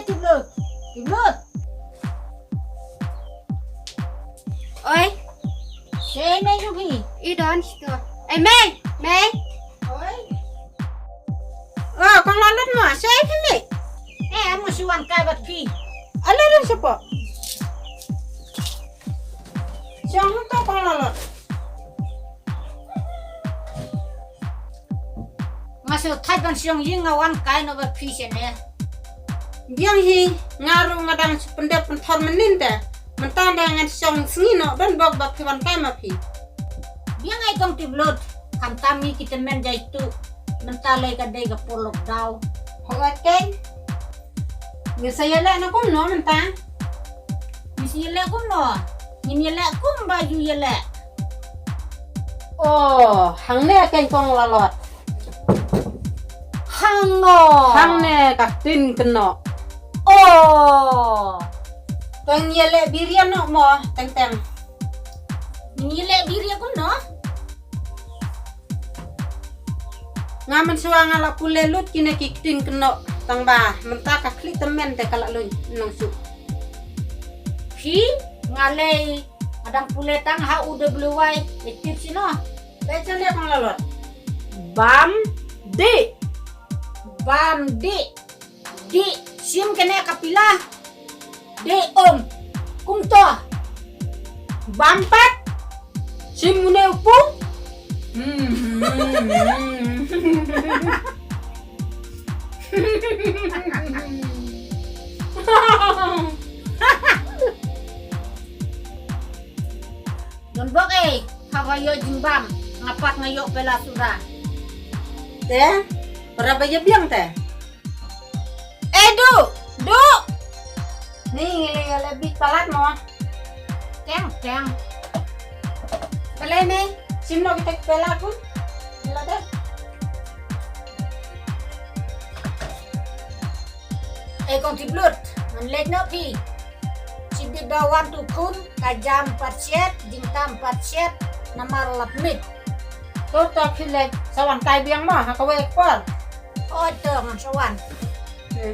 tiblut. Tiblut. Ôi, Sini Yuki. ý đón situ. Mei, Mei. Oi. Con lo lót mà sao thế mày? Amo si wan kai bat pi. Ala rin siapa? Siapa tu con lo lót? Masuk thai ban siang ying ngawan kai no bat pi sene. Biang hi ngaru ngadang pendep pentor menin dah. Mentanda ngan siang sengino dan bog bak piwan kai ma pi. Biang ai kong tiblut. Kam kami kita men jai tu. Mentalai ka dai ka polok daw. Hogat kai. Saya lah nak kum no mentang. Misi yele kum no. Nin yele kum baju yele. Oh, hang ne kan kong lo lót. Hang no. Hang ne kak tin keno. Oh. Tong yele birian no mo teng teng. Nin yele diri kum no. Ngamen suang ala pulelut kine kiktin keno tang ba mentaka klik temen te kala lu nang su. Pi ngalai adang puletang ha udah bluwai ekip sino. Baca dia kong lalot. Bam di. Bam di sim kene kapila de om kumto Bampat. Simune upung. non bok hawayo jimbam ngapak ngayo pela sura Teh, berapa ya biang teh? du Nih lebih palat mo. keng Pala nih, simno kita pela aku. Pela deh. kong tiblut manlek no pi sibdi dawan tu kun kajam patset jingtam patset namar lapmit Tuh tak hilek sawan kai biang mah, hakawe ekor. oh to man sawan Nih.